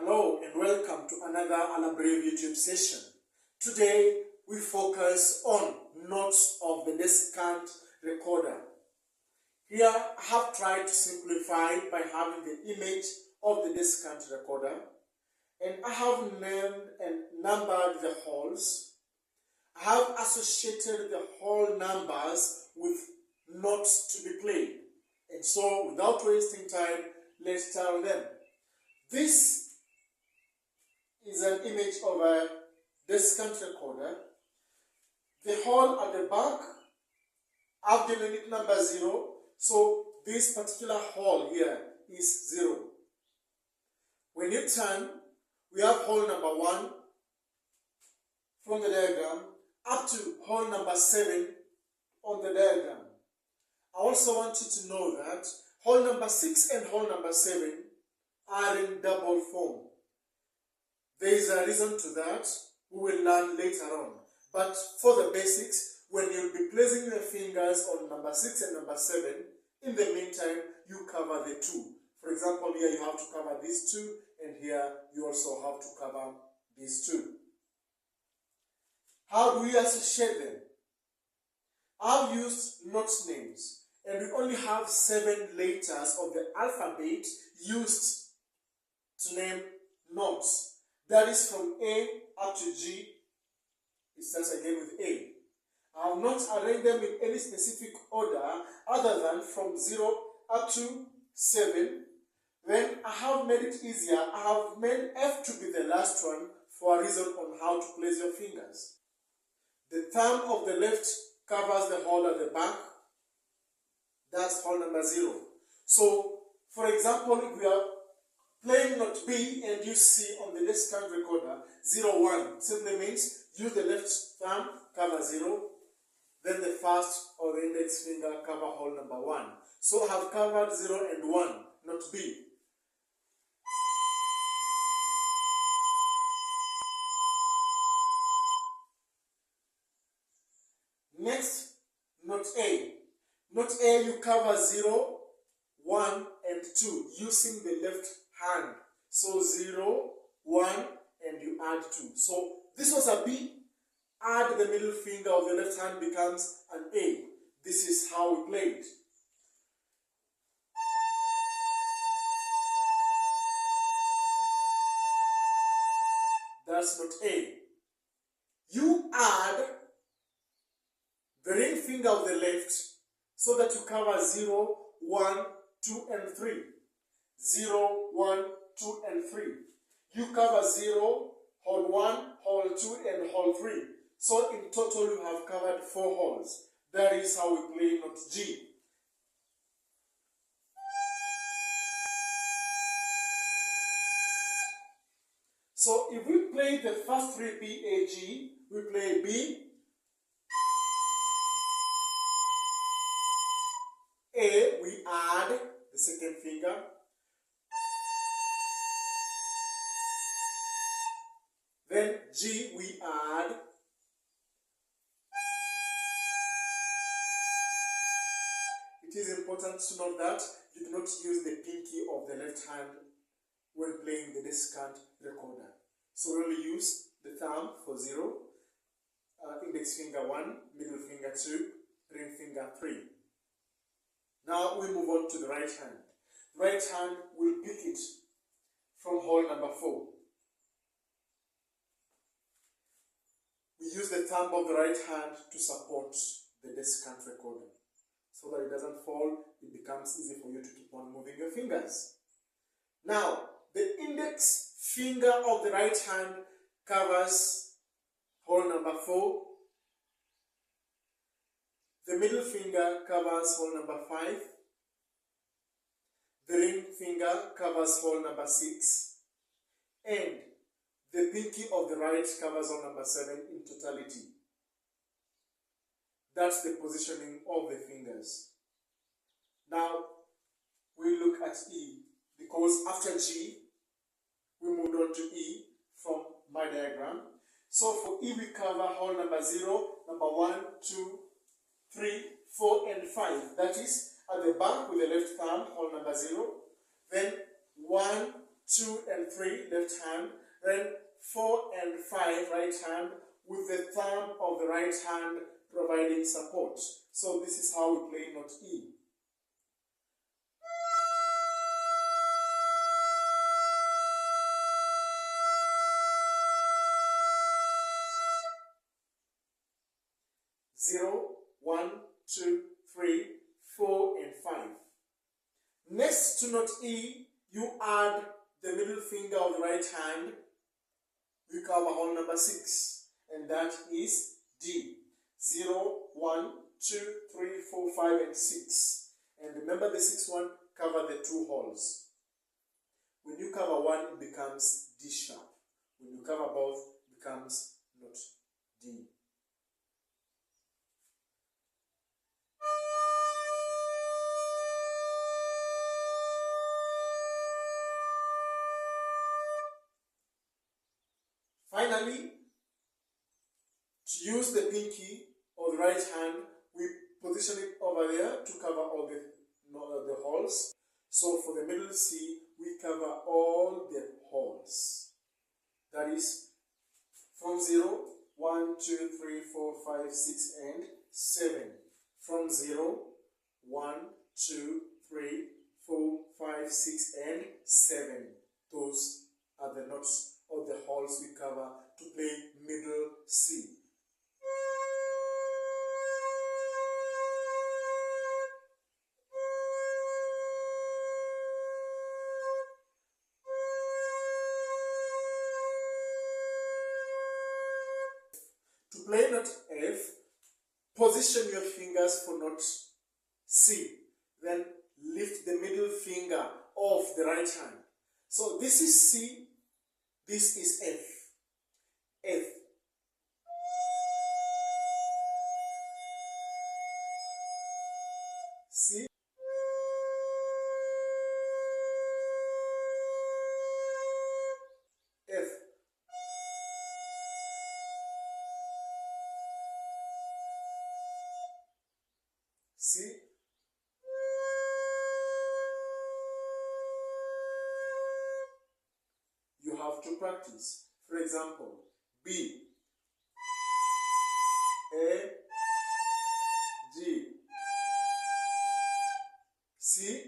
Hello and welcome to another Alabrave YouTube session. Today we focus on notes of the Descant recorder. Here I have tried to simplify by having the image of the Descant recorder, and I have named and numbered the holes. I have associated the hole numbers with notes to be played, and so without wasting time, let's turn them. This is an image of a Descant recorder. The hole at the back, I've given it number 0, so this particular hole here is 0. When you turn, we have hole number 1 from the diagram up to hole number 7 on the diagram. I also want you to know that hole number 6 and hole number 7 are in double form. There is a reason to that we will learn later on. But for the basics, when you'll be placing your fingers on number 6 and number 7, in the meantime, you cover the 2. For example, here you have to cover these 2, and here you also have to cover these 2. How do we associate them? I've used note names, and we only have 7 letters of the alphabet used to name notes. That is from A up to G. It starts again with A. I have not arranged them in any specific order other than from 0 up to 7. When I have made it easier, I have made F to be the last one for a reason on how to place your fingers. The thumb of the left covers the hole at the back. That's hole number 0. So, for example, if we are playing note B and you see on the Descant recorder 0, 1 simply means use the left thumb, cover 0, then the first or the index finger cover hole number 1. So I have covered 0 and 1, note B. Next, note A. Note A, you cover 0, 1 and 2 using the left hand. So 0, 1 and you add 2. So this was a B. Add the middle finger of the left hand becomes an A. This is how we played. That's note A. You add the ring finger of the left so that you cover 0, 1, 2 and 3. 0, 1, 2 and 3. You cover 0, hole 1, hole 2 and hole 3. So in total you have covered 4 holes. That is how we play note G. So if we play the first 3 B, A, G, we play B, A, we add the second finger, then G, we add, it is important to note that you do not use the pinky of the left hand when playing the Descant recorder. So we only use the thumb for 0, index finger 1, middle finger 2, ring finger 3. Now we move on to the right hand. The right hand will pick it from hole number 4. We use the thumb of the right hand to support the Descant recorder. So that it doesn't fall, it becomes easy for you to keep on moving your fingers. Now, the index finger of the right hand covers hole number 4. The middle finger covers hole number 5. The ring finger covers hole number 6. And the pinky of the right covers hole number 7 in totality. That's the positioning of the fingers. Now, we look at E, because after G, we moved on to E from my diagram. So for E, we cover hole number 0, number 1, 2, 3, 4, and 5. That is at the back with the left thumb, hole number 0. Then 1, 2 and 3 left hand, then 4 and 5 right hand, with the thumb of the right hand providing support. So this is how we play note E. Zero, 1, 2, 3, 4, and 5. Next to note E, you add the middle finger of the right hand. We cover hole number 6, and that is D. 0, 1, 2, 3, 4, 5, and 6. And remember the 6th one, cover the 2 holes. When you cover one, it becomes D sharp. When you cover both, it becomes note D. Finally, to use the pinky of the right hand, we position it over there to cover all the holes. So for the middle C, we cover all the holes. That is from 0, 1, 2, 3, 4, 5, 6, and 7. From 0, 1, 2, 3, 4, 5, 6, and 7. Those are the notes of the holes we cover to play middle C. To play note F, position your fingers for note C. Then lift the middle finger of the right hand. So this is C, this is F. F. C. F. C. You have to practice. For example, B, A, G, C,